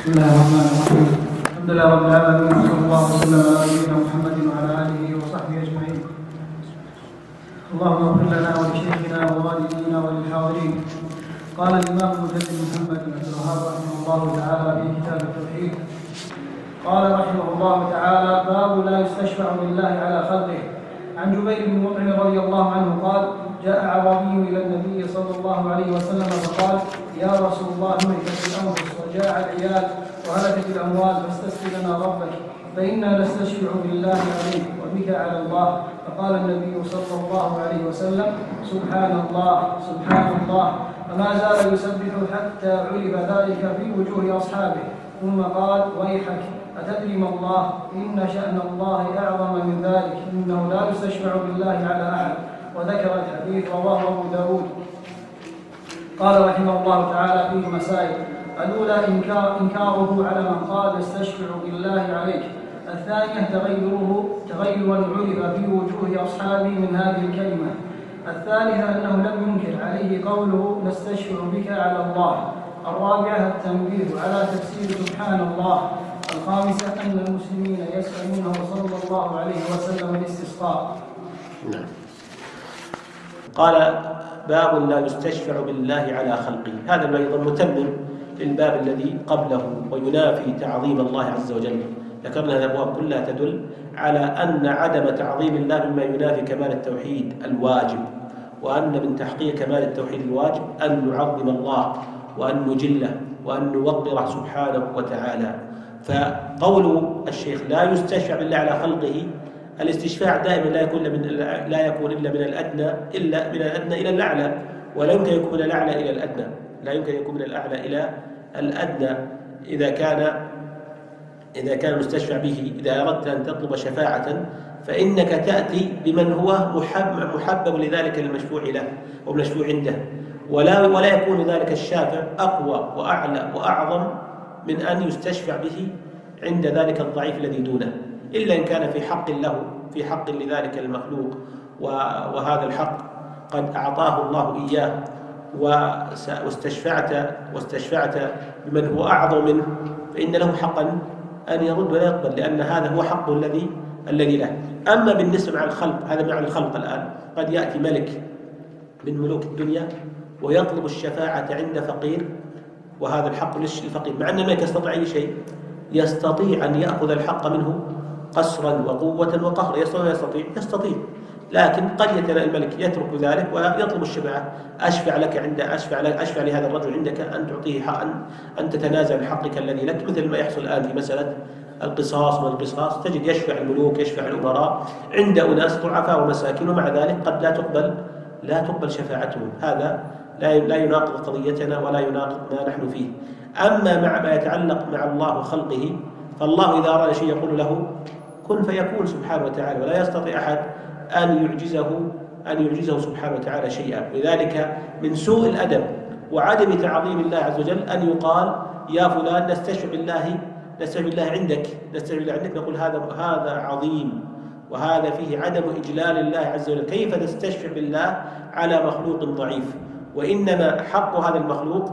بسم الله الرحمن الرحيم. الحمد لله رب العالمين، وصلى الله وسلم على نبينا محمد وعلى اله وصحبه اجمعين. اللهم اغفر لنا ولشيخنا ووالدينا وللحاضرين. قال الامام المجدد محمد بن عبد الوهاب رحمه الله تعالى في كتاب التوحيد، قال رحمه الله تعالى: باب لا يستشفع بالله على خلقه. عن جبير بن مطعم رضي الله عنه قال: جاء اعرابي الى النبي صلى الله عليه وسلم فقال: يا رسول الله، مهلكت الانفس وجاع العيال وهلكت الاموال، فاستسقي لنا ربك فانا نستشفع بالله عليك وبك على الله. فقال النبي صلى الله عليه وسلم: سبحان الله سبحان الله. فما زال يسبح حتى علم ذلك في وجوه اصحابه، ثم قال: ويحك، أتدري ما الله؟ إن شأن الله أعظم من ذلك، إنه لا يستشفع بالله على أحد. وذكر الحديث، رواه أبو داود. قال رحمه الله تعالى فيه مسائل: الأولى إنكاره على من قال يستشفع بالله عليك. الثانية تغيرا عرف في وجوه أصحابه من هذه الكلمة. الثالثة أنه لم ينكر عليه قوله نستشفع بك على الله. الرابعة التنبيه على تفسير سبحان الله. الخامسة أن المسلمين يسألونه صلى الله عليه وسلم الاستسقاء. نعم. قال: باب لا يستشفع بالله على خلقه. هذا أيضا متمم للباب الذي قبله وينافي تعظيم الله عز وجل. ذكرنا هذه الأبواب كلها تدل على أن عدم تعظيم الله مما ينافي كمال التوحيد الواجب، وأن من تحقيق كمال التوحيد الواجب أن نعظم الله وأن نجله وأن نوقره سبحانه وتعالى. فقول الشيخ لا يستشفع بالله على خلقه، الاستشفاع دائما لا يكون إلا من الأدنى إلى الأعلى، ولا يمكن يكون من الأعلى إلى الأدنى، لا يمكن يكون من الأعلى إلى الأدنى. إذا كان المستشفع به، إذا أردت أن تطلب شفاعة فإنك تأتي بمن هو محبب لذلك المشفوع له والمشفوع عنده، ولا يكون ذلك الشافع أقوى وأعلى وأعظم من أن يستشفع به عند ذلك الضعيف الذي دونه، إلا إن كان في حق لذلك المخلوق، وهذا الحق قد أعطاه الله إياه، واستشفعت بمن هو أعظم منه، فإن له حقا أن يرد ولا يقبل، لأن هذا هو حقه الذي له. أما بالنسبة مع الخلق، هذا مع الخلق الآن، قد يأتي ملك من ملوك الدنيا ويطلب الشفاعة عند فقير، وهذا الحق للفقير، مع أن الملك يستطيع أي شيء، يستطيع أن يأخذ الحق منه قسرا وقوة وقهرا، يستطيع، لكن قد الملك يترك ذلك ويطلب الشفاعة: أشفع لهذا الرجل عندك أن تعطيه حقا، أن تتنازع بحقك الذي لك، مثل ما يحصل الآن في مسألة القصاص والقصاص، تجد يشفع الملوك، يشفع الأمراء عند أناس ضعفاء ومساكين، ومع ذلك قد لا تقبل شفاعتهم. هذا لا يناقض قضيتنا ولا يناقض ما نحن فيه. أما مع ما يتعلق مع الله وخلقه، فالله إذا أراد شيء يقول له كن فيكون سبحانه وتعالى، ولا يستطيع أحد أن يعجزه سبحانه وتعالى شيئا. لذلك من سوء الأدب وعدم تعظيم الله عز وجل أن يقال: يا فلان نستشفع بالله عندك، نقول هذا عظيم، وهذا فيه عدم إجلال الله عز وجل. كيف تستشفع بالله على مخلوق ضعيف؟ وإنما حق هذا المخلوق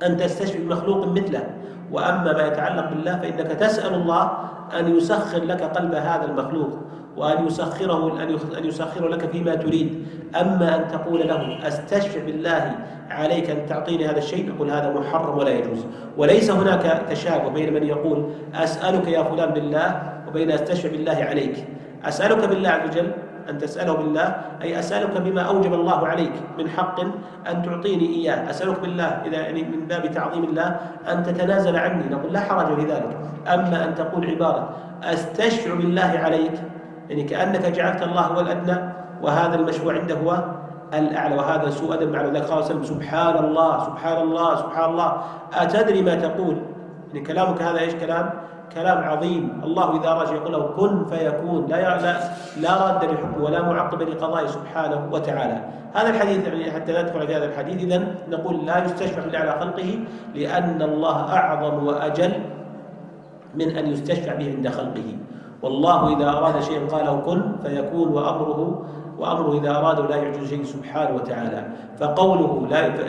أن تستشفع بمخلوق مثله. وأما ما يتعلق بالله فإنك تسأل الله أن يسخر لك قلب هذا المخلوق، وأن يسخره لك فيما تريد. أما أن تقول له أستشفع بالله عليك أن تعطيني هذا الشيء، نقول هذا محرم ولا يجوز. وليس هناك تشابه بين من يقول أسألك يا فلان بالله وبين أستشفع بالله عليك. أسألك بالله عز وجل، أن تسأله بالله أي أسألك بما أوجب الله عليك من حق أن تعطيني إياه. أسألك بالله إذا يعني من باب تعظيم الله أن تتنازل عني، نقول لا حرج في ذلك. أما أن تقول عبارة أستشفع بالله عليك، يعني كأنك جعلت الله هو الأدنى وهذا المشروع عنده هو الأعلى، وهذا سوء أدب مع ذلك. قال وسلم: سبحان الله سبحان الله سبحان الله، أتدري ما تقول؟ يعني كلامك هذا إيش؟ كلام عظيم. الله إذا رجع يقول له كن فيكون، لا راد لحكمه ولا معقب لقضائه سبحانه وتعالى. هذا الحديث يعني حتى لا ندخل في هذا الحديث، إذن نقول لا يستشفع بالله على خلقه، لأن الله أعظم وأجل من أن يستشفع به عند خلقه. والله إذا أراد شيئا قاله كن فيكون، وأمره إذا أراده لا يعجز شيء سبحانه وتعالى. فقوله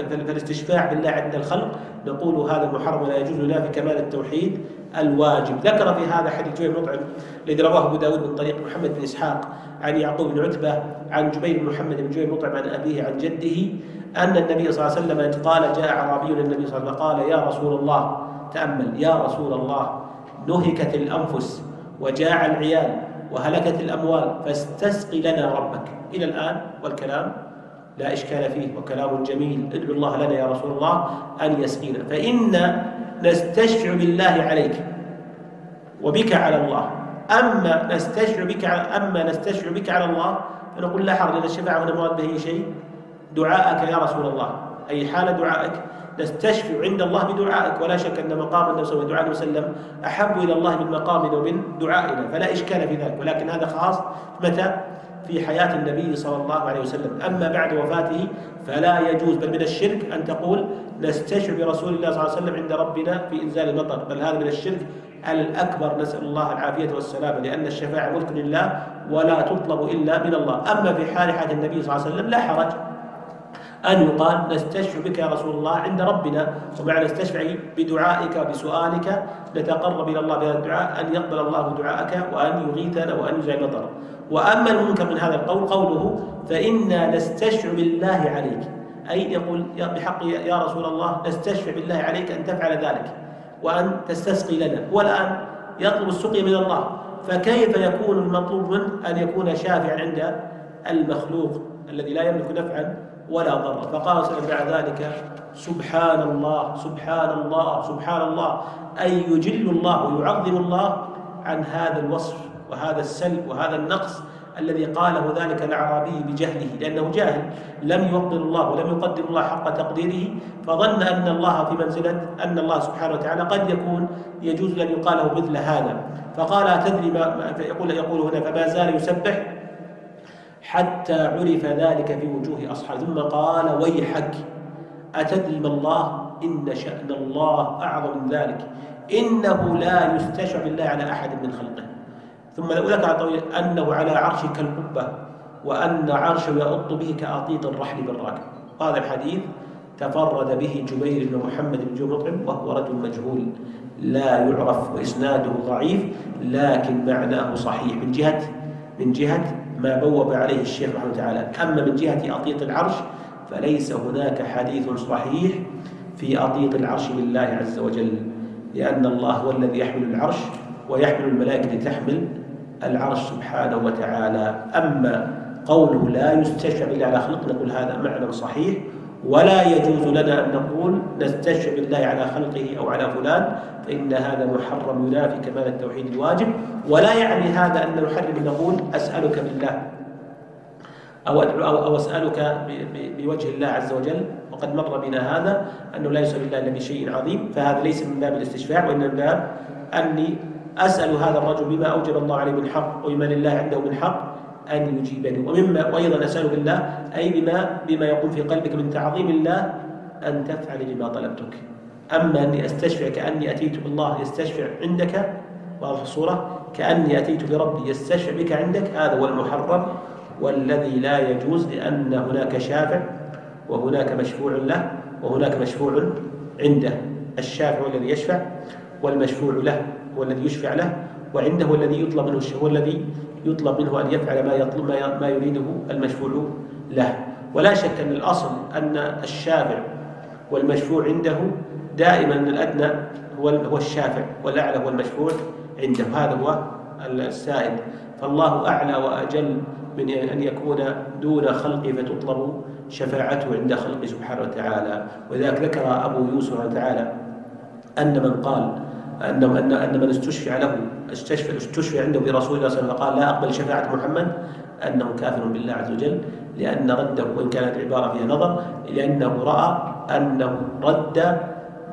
فالاستشفاع بالله عند الخلق نقول هذا محرم لا يجوز لنا في كمال التوحيد الواجب. ذكر في هذا حديث جبير بن مطعم الذي رواه أبو داود من طريق محمد بن إسحاق عن يعقوب بن عتبة عن جبير بن محمد بن جبير بن مطعم عن أبيه عن جده أن النبي صلى الله عليه وسلم قال جاء أعرابي للنبي صلى الله عليه وسلم قال يا رسول الله، تأمل، يا رسول الله نهكت الأنفس وجاع العيال وهلكت الأموال فاستسقي لنا ربك. إلى الآن والكلام لا إشكال فيه وكلام جميل، ادعو الله لنا يا رسول الله أن يسقينا، فإنا نستشفع بالله عليك وبك على الله. أما نستشفع بك على الله فنقول لا حرج، لأن الشفاعة هنا مراد به شيء دعاءك يا رسول الله، أي حال دعائك نستشفع عند الله بدعائك، ولا شك أن مقام النبي صلى الله عليه وسلم أحب إلى الله من مقامنا ومن دعائنا، فلا إشكال في ذلك، ولكن هذا خاص متى؟ في حياة النبي صلى الله عليه وسلم. أما بعد وفاته فلا يجوز، بل من الشرك أن تقول نستشفع برسول الله صلى الله عليه وسلم عند ربنا في إنزال المطر، بل هذا من الشرك الأكبر، نسأل الله العافية والسلامة، لأن الشفاعة ملك لله ولا تطلب إلا من الله. أما في حال حياة النبي صلى الله عليه وسلم لا حرج أن يقال نستشفع بك يا رسول الله عند ربنا، ومعنى نستشفع بدعائك وبسؤالك نتقرب إلى الله بهذا الدعاء أن يقبل الله دعاءك وأن يغيثنا وأن ينزل المطر. وأما المنكر من هذا القول قوله فإنا نستشفع بالله عليك، أي يقول بحق يا رسول الله نستشفع بالله عليك أن تفعل ذلك وأن تستسقي لنا، والآن يطلب السقي من الله، فكيف يكون المطلوب منه أن يكون شافعا عند المخلوق الذي لا يملك نفعا ولا ضرا؟ فقال صلى الله عليه وسلم بعد ذلك سبحان الله سبحان الله سبحان الله، أي يجل الله ويعظم الله عن هذا الوصف وهذا السلب وهذا النقص الذي قاله ذلك الأعرابي بجهله، لأنه جاهل لم يقدر الله ولم يقدر الله حق تقديره، فظن أن الله في منزلة أن الله سبحانه وتعالى قد يكون يجوز أن يقاله مثل هذا. فقال أتدري ما يقول هنا فما زال يسبح حتى عرف ذلك في وجوه أصحابه، ثم قال ويحك أتدري ما الله إن شأن الله أعظم من ذلك، إنه لا يستشفع بالله على أحد من خلقه. ثم ذكر طويل أنه على عرشه كالقبة وأن عرشه يؤط به كأطيط الرحل بالراكب. هذا الحديث تفرد به جبير بن محمد بن جبير مطعم وهو رجل مجهول لا يعرف وإسناده ضعيف، لكن معناه صحيح من جهة ما بوب عليه الشيخ رحمه تعالى. أما من جهة أطيط العرش فليس هناك حديث صحيح في أطيط العرش لله عز وجل، لأن الله هو الذي يحمل العرش ويحمل الملائكة لتحمل العرش سبحانه وتعالى. أما قوله لا يستشفع بالله على خلق نقول هذا معنى صحيح، ولا يجوز لنا أن نقول نستشفع بالله على خلقه أو على فلان، فإن هذا محرم ينافي كمال التوحيد الواجب. ولا يعني هذا أن نحرم نقول أسألك بالله أو أسألك بوجه الله عز وجل، وقد مر بنا هذا أنه لا يسأل الله إلا بشيء عظيم، فهذا ليس من باب الاستشفاع، وإنما من باب أني أسأل هذا الرجل بما أوجب الله عليه من حق وبما لله عنده من حق أن يجيبني، وأيضا أسأل بالله أي بما يقوم في قلبك من تعظيم الله أن تفعل لما طلبتك. أما أني أستشفع كأني أتيت بالله يستشفع عندك، واضح الصورة، كأني أتيت بربي يستشفع بك عندك، هذا هو المحرم والذي لا يجوز، لأن هناك شافع وهناك مشفوع له وهناك مشفوع عنده. الشافع هو الذي يشفع، والمشفوع له هو الذي يشفع له، وعنده هو الذي يطلب منه هو الذي يطلب منه أن يفعل ما يريده المشفوع له. ولا شك أن الأصل أن الشافع والمشفوع عنده دائما الأدنى هو الشافع، والأعلى هو المشفوع عنده، هذا هو السائد. فالله أعلى وأجل من أن يكون دون خلقه فتطلب شفاعته عند خلقه سبحانه وتعالى. ولذلك ذكر أبو يوسف سبحانه وتعالى أن من قال أن من استشفع له استشفع عنده برسول الله صلى الله عليه وسلم قال لا أقبل شفاعة محمد، أنه كافر بالله عز وجل، لأن رده وإن كانت العبارة فيها نظر، لأنه رأى أنه رد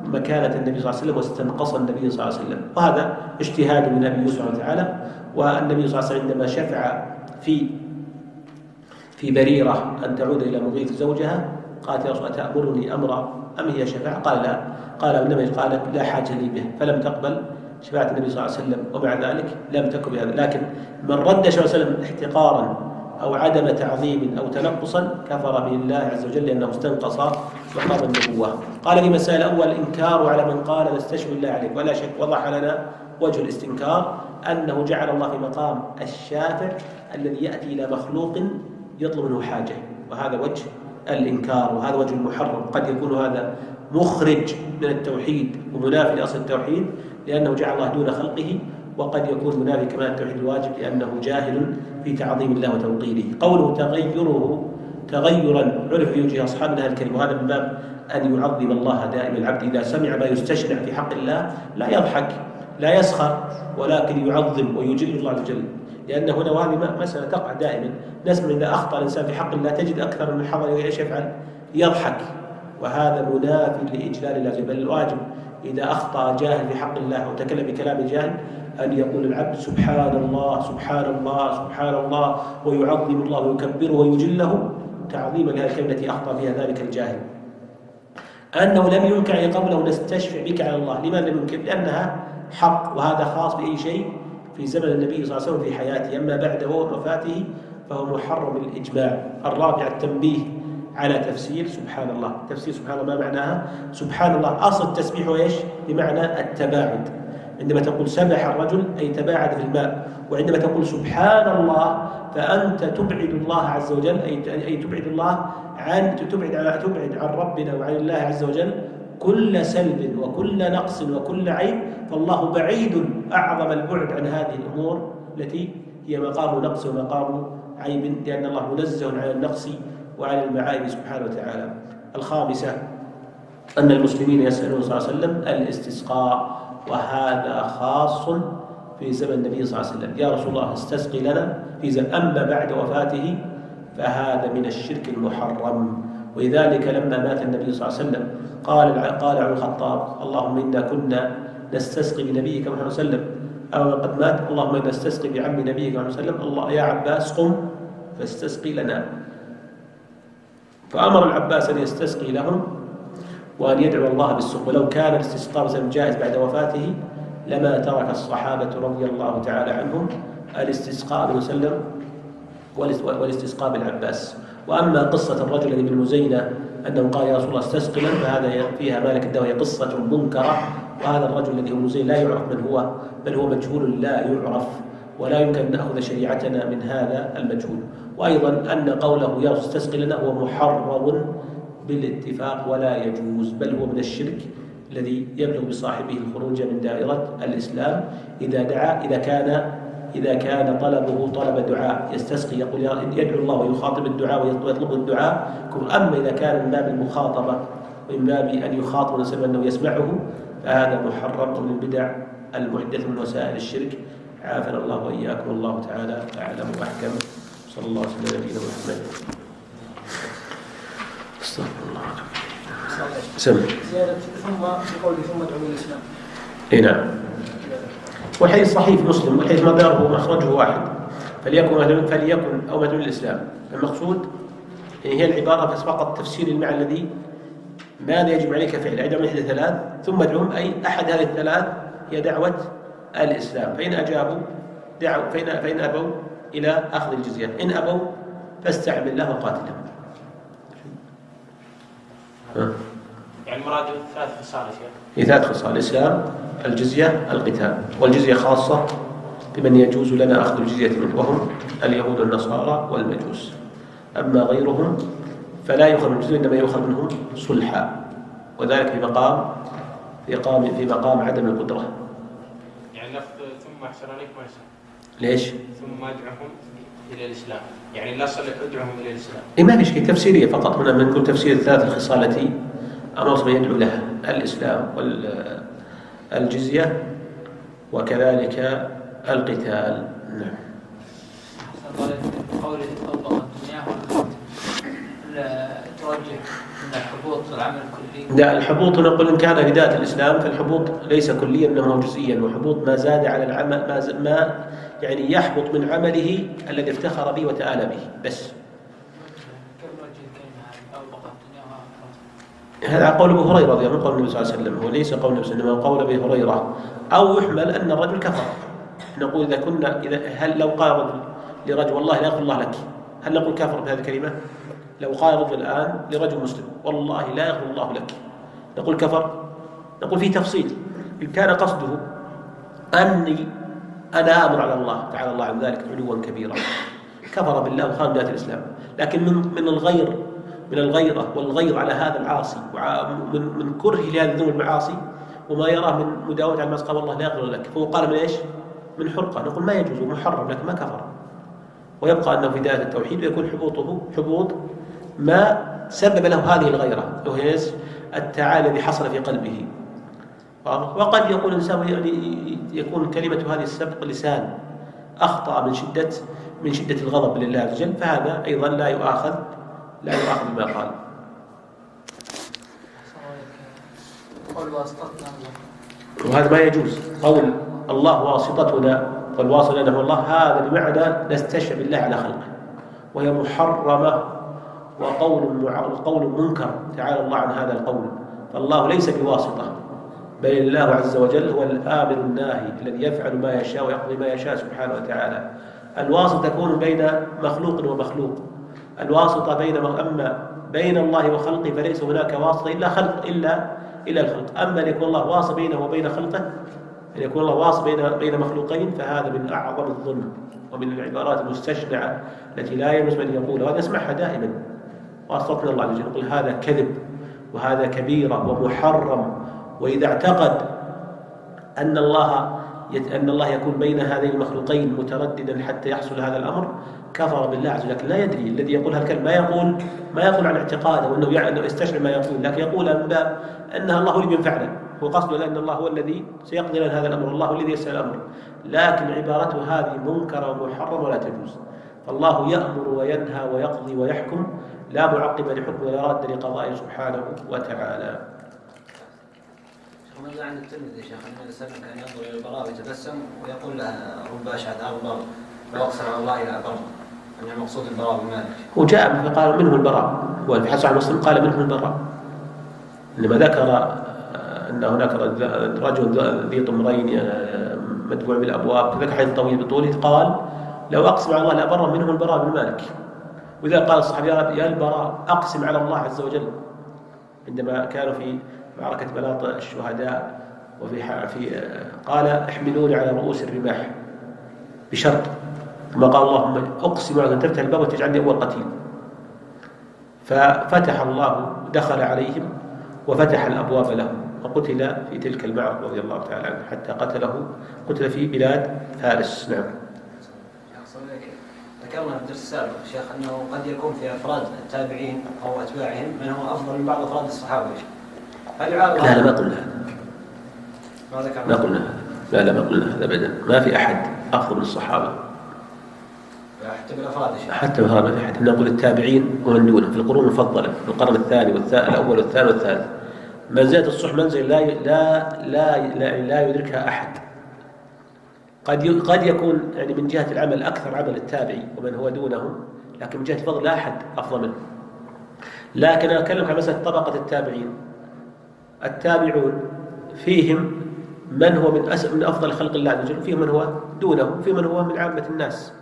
مكانة النبي صلى الله عليه وسلم واستنقص النبي صلى الله عليه وسلم، وهذا اجتهاد من أبي يوسف سبحانه وتعالى. والنبي صلى الله عليه وسلم عندما شفع في بريرة أن تعود إلى مغيث زوجها قالت يا رسول الله أتأمرني أمرا أم هي شفاعة؟ قال لا، قال إنما قالت لا حاجة لي به، فلم تقبل شفاعة النبي صلى الله عليه وسلم، ومع ذلك لم تكن بهذا. لكن من رد صلى الله عليه وسلم احتقارا أو عدم تعظيم أو تنقصا كفر بالله عز وجل لأنه استنقص مقام النبوة. قال في مسائل الأول إنكار على من قال نستشفي الله عليك، ولا شك وضح لنا وجه الاستنكار أنه جعل الله في مقام الشافع الذي يأتي إلى مخلوق يطلب منه حاجة، وهذا وجه الإنكار وهذا وجه المحرم. قد يكون هذا مخرج من التوحيد ومنافي لأصل التوحيد لأنه جعل الله دون خلقه، وقد يكون منافي كمان التوحيد الواجب لأنه جاهل في تعظيم الله وتوقيره. قوله تغيرا عرف في وجه أصحابنا الكريم، وهذا من باب أن يعظم الله دائما. العبد إذا سمع ما يستشنع في حق الله لا يضحك لا يسخر، ولكن يعظم ويجل الله عز وجل، لأن هنا وهذه مسألة تقع دائما. نسمع إذا أخطأ الإنسان في حق الله تجد أكثر من حظر إيش يفعل؟ يضحك، وهذا منافي لإجلال الله عز وجل. الواجب إذا أخطأ جاهل في حق الله وتكلم بكلام جاهل أن يقول العبد سبحان الله سبحان الله سبحان الله، ويعظم الله ويكبره ويجله تعظيما لهذه الكلمة التي أخطأ فيها ذلك الجاهل. أنه لم ينكر قبله نستشفع بك على الله. لماذا لم ينكر؟ لأنها حق، وهذا خاص بأي شيء في زمن النبي صلى الله عليه وسلم في حياته، أما بعد وفاته فهو محرم بالإجماع. الرابع التنبيه على تفسير سبحان الله. تفسير سبحان الله ما معناها؟ سبحان الله أصل التسبيح وإيش؟ بمعنى التباعد. عندما تقول سبح الرجل أي تباعد في الماء، وعندما تقول سبحان الله فأنت تبعد الله عز وجل أي تبعد الله تبعد عن ربنا وعن الله عز وجل كل سلب وكل نقص وكل عيب. فالله بعيد أعظم البعد عن هذه الأمور التي هي مقام نقص ومقام عيب، لأن الله منزه عن النقص وعن المعايب سبحانه وتعالى. الخامسة أن المسلمين يسألون صلى الله عليه وسلم الاستسقاء، وهذا خاص في زمن النبي صلى الله عليه وسلم. يا رسول الله استسقي لنا في زمن، أما بعد وفاته فهذا من الشرك المحرم. ولذلك لما مات النبي صلى الله عليه وسلم قال عمر الخطاب اللهم إنا كنا نستسقي بنبيك محمد صلى الله عليه وسلم، أو قد مات اللهم إنا نستسقي بعم نبيك محمد صلى الله عليه وسلم، الله يا عباس قم فاستسقي لنا. فأمر العباس أن يستسقي لهم وأن يدعو الله بالسقي. ولو كان الاستسقاء مثلا جائز بعد وفاته لما ترك الصحابة رضي الله تعالى عنهم الاستسقاء بالنبي صلى الله عليه وسلم والاستسقاء بالعباس. وأما قصة الرجل الذي بالمزينة أنه قال يا رسول الله استسقي لنا فهذا فيها مالك الدواء، هي قصة منكرة. وهذا الرجل الذي هو المزين لا يعرف من هو، بل هو مجهول لا يعرف، ولا يمكن أن نأخذ شريعتنا من هذا المجهول. وأيضا أن قوله يا رسول استسقي لنا هو محرم بالاتفاق ولا يجوز، بل هو من الشرك الذي يبلغ بصاحبه الخروج من دائرة الإسلام إذا كان طلبه طلب دعاء يستسقي يقول يدعو الله ويخاطب الدعاء ويطلب الدعاء. أما إذا كان من باب المخاطبة ومن باب أن يخاطب الإنسان أنه يسمعه فهذا محرم من البدع المحدث من وسائل الشرك. عافنا الله وإياكم، والله تعالى أعلم وأحكم. صلى الله عليه وسلم نبينا محمد. استغفر الله. سمع زيادة ثم بقول ثم ادعوا الإسلام. اي نعم. والحديث صحيح في مسلم، والحديث مداره مخرجه واحد، فليكن أو مدعو الإسلام. المقصود هي العبارة بس فقط تفسير المعنى الذي ماذا يجب عليك فعله. ادعو من إحدى ثلاث ثم ادعوهم، أي أحد هذه الثلاث هي دعوة الإسلام. فإن أجابوا دعوا، فإن أبوا إلى أخذ الجزية، إن أبوا فاستعن بالله وقاتلهم. يعني مراد ثلاث خصال يا شيخ. ثلاث خصال: الإسلام، الجزية، القتال. والجزية خاصة بمن يجوز لنا أخذ الجزية منه، وهم اليهود والنصارى والمجوس. أما غيرهم فلا يؤخذ من الجزية، إنما يؤخذ منهم صلحا، وذلك في مقام عدم القدرة. يعني لفظ ثم أحسن عليكم وإحسان. ليش؟ ثم أدعهم إلى الإسلام، يعني لا صلح أدعهم إلى الإسلام. ما في شيء، تفسيرية فقط. هنا من كل تفسير الثلاث الخصال التي أمر يدعو لها: الإسلام والجزية وكذلك القتال. نعم. قول طبق الدنيا توجه من الحبوط العمل الكلي. لا، الحبوط نقول إن كان هداية الإسلام فالحبوط ليس كليا إنما هو جزئيا، وحبوط ما زاد على العمل ما يعني يحبط من عمله الذي افتخر به وتآلى به بس. كيف نوجه الكلمة هذه؟ طبق الدنيا هذا قول أبو هريرة رضي الله عنه، قول النبي صلى الله عليه وسلم، هو ليس قول النبي صلى الله عليه وسلم، قول أبي هريرة. أو يحمل أن الرجل كفر. نقول هل لو قال رجل لرجل والله لا يغفر الله لك، هل نقول كافر بهذه الكلمة؟ لو قال رجل الآن لرجل مسلم والله لا يغفر الله لك، نقول كفر؟ نقول فيه تفصيل. إن كان قصده أني أنا آمر على الله تعالى الله عن ذلك علوا كبيرا، كفر بالله وخان ذات الإسلام. لكن من الغيرة والغير على هذا العاصي، ومن كره لهذه الذنوب المعاصي وما يراه من مداومة على المعصية، قال والله لا يغفر لك، فهو قال من إيش؟ من حرقة. نقول ما يجوز، محرم لكن ما كفر، ويبقى أنه في دائرة التوحيد، ويكون حبوط ما سبب له هذه الغيرة، وهي التعالي الذي حصل في قلبه. وقد يكون الإنسان يعني يكون كلمة هذه السبق لسان أخطأ من شدة الغضب لله عز وجل، فهذا أيضا لا يؤاخذ بما قال. وهذا ما يجوز. قول الله واسطتنا والواصل لنا هو الله، هذا بمعنى نستشفع بالله على خلقه، وهي محرمة وقول منكر، تعالى الله عن هذا القول. فالله ليس بواسطة، بل الله عز وجل هو الآمر الناهي الذي يفعل ما يشاء ويقضي ما يشاء سبحانه وتعالى. الواسطة تكون بين مخلوق ومخلوق، الواسطة أما بين الله وخلقه فليس هناك واسطة إلا الخلق. أما أن يكون الله واصل بينه وبين خلقه، أن يكون الله واصل بين مخلوقين، فهذا من أعظم الظلم ومن العبارات المستشنعة التي لا يجوز من يقولها، وهذا نسمعها دائما. واسطتنا الله عز وجل، يقول هذا كذب وهذا كبيرة ومحرم. وإذا اعتقد أن الله يكون بين هذين المخلوقين مترددا حتى يحصل هذا الأمر، كفر بالله عز وجل. لا يدري الذي يقول هالكلمة، ما يقول عن اعتقاده وأنه يستشعر ما يقول، لكن يقول من باب أنها الله اللي بينفعنا، هو قصده لأن الله هو الذي سيقضي لنا هذا الأمر، الله الذي يسأل الأمر. لكن عبارته هذه منكرة ومحرمة ولا تجوز. فالله يأمر وينهى ويقضي ويحكم، لا معقب لحكمه ولا راد لقضائه سبحانه وتعالى. ماذا عن الترمذي شيخ أن الإنسان كان ينظر إلى البراء ويتبسم ويقول له رب أشهد أغبر ويقسم على الله إلى أبر، أن المقصود البراء بمالك. وجاء فقال منه البراء، وفي حديث عن مسلم قال منه البراء. لما ذكر أن هناك رجل ذي طمرين مدفوع بالأبواب، ذكر حديث طويل بطوله، قال لو أقسم على الله لأبر منه البراء بن مالك. وإذا قال الصحابي يا البراء أقسم على الله عز وجل، عندما كانوا في معركة بلاط الشهداء قال احملوني على رؤوس الرماح بشرط، ثم قال اللهم أقسم على أن تفتح الباب وتجعلني أول قتيل. ففتح الله، دخل عليهم وفتح الأبواب لهم، وقتل في تلك المعركة رضي الله تعالى عنه، حتى قتل في بلاد فارس. نعم. ذكرنا في الدرس السابق شيخ أنه قد يكون في أفراد التابعين أو أتباعهم من هو أفضل من بعض أفراد الصحابة. لا ما قلنا هذا، ما قلنا هذا، لا ما قلنا هذا أبدا. ما في أحد أفضل من الصحابة حتى بالأفراد شيخ، حتى بالأفراد ما في أحد. نقول التابعين ومن دونهم في القرون المفضلة، في القرن الثاني والأول والثاني والثالث، منزلة الصحبة منزل لا يدركها أحد. قد يكون يعني من جهة العمل أكثر عمل التابعي ومن هو دونهم، لكن من جهة الفضل لا أحد أفضل منه. لكن أنا أكلمك عن مسألة طبقة التابعين. التابعون فيهم من هو من أفضل خلق الله عز وجل، وفيهم من هو دونهم، وفيهم من هو من عامة الناس،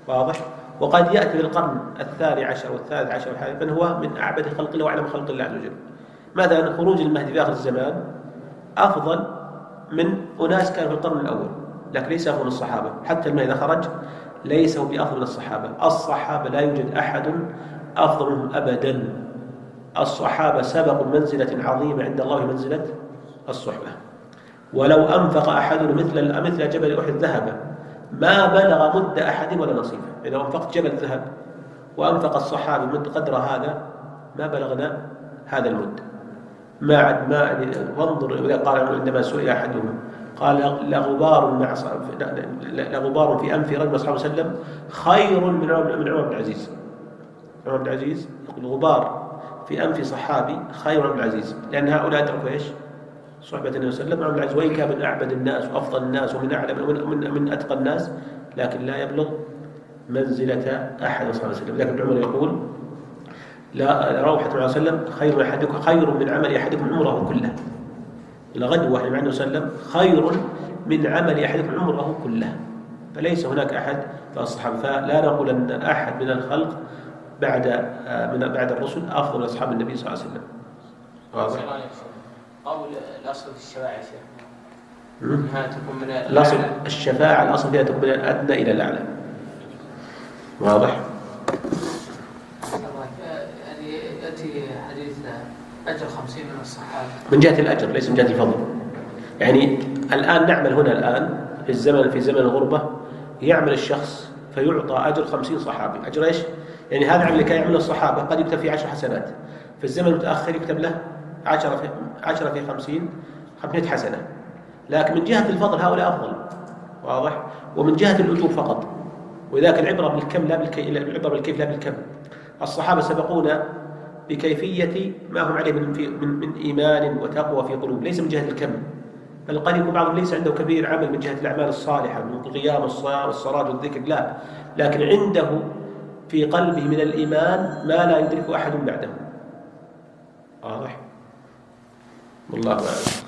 واضح؟ وقد يأتي في القرن الثاني عشر والثالث عشر من هو من أعبد خلق الله وأعلم خلق الله عز وجل. مثلا خروج المهدي في آخر الزمان أفضل من أناس كانوا في القرن الأول، لكن ليس أفضل من الصحابة. حتى المهدي إذا خرج ليس هو بأفضل من الصحابة. الصحابة لا يوجد أحد أفضل منهم أبدا. الصحابة سبقوا منزلة عظيمة عند الله منزلة الصحبة. ولو أنفق أحدنا مثل جبل أحد ذهبا ما بلغ مد أحد ولا نصيبه. إذا أنفقت جبل ذهب وأنفق الصحابة مد قدر هذا ما بلغنا هذا المد. وانظر قال عندما سئل أحدهم قال لغبار في أنف رجل صلى الله عليه وسلم خير من عمر بن العزيز. عمر بن العزيز يقول غبار في أنف صحابي خير من عمر بن العزيز، لأن هؤلاء أدركوا إيش؟ صحبة النبي صلى الله عليه وسلم. عمر بن العزيز وإن كان من أعبد الناس وأفضل الناس ومن أعلم من أتقى الناس، لكن لا يبلغ منزلة أحد صلى الله عليه وسلم. لكن عمر يقول لا روى حتى عليه وسلم خير من عمل أحدكم عمره كله. لغدوة النبي عليه وسلم خير من عمل أحدكم عمره كله. فليس هناك أحد من الصحابة، فلا نقول أن أحد من الخلق بعد الرسل أفضل من أصحاب النبي صلى الله عليه وسلم. واضح؟ قول الأصل في الشفاعة يا شيخ انها تكون من الأصل الشفاعة الأصل فيها تكون من الأدنى إلى الأعلى. واضح؟ يعني يأتي حديث أجر 50 من الصحابة من جهة الأجر ليس من جهة الفضل. يعني الآن نعمل هنا الآن في زمن الغربة يعمل الشخص فيعطى أجر 50 صحابي. أجر إيش؟ يعني هذا العمل اللي كان يعمله الصحابة قد يكتب فيه 10 حسنات، في الزمن المتأخر يكتب له 10 في 50 500 حسنة. لكن من جهة الفضل هؤلاء أفضل. واضح؟ ومن جهة الأجور فقط. وذاك العبرة بالكم لا العبرة بالكيف لا بالكم. الصحابة سبقونا بكيفية ما هم عليه من إيمان وتقوى في قلوب، ليس من جهة الكم. بل قد يكون بعضهم ليس عنده كبير عمل من جهة الأعمال الصالحة من القيام والصلاة والذكر، لا، لكن عنده في قلبه من الإيمان ما لا يدركه أحد بعده. واضح؟ والله أعلم.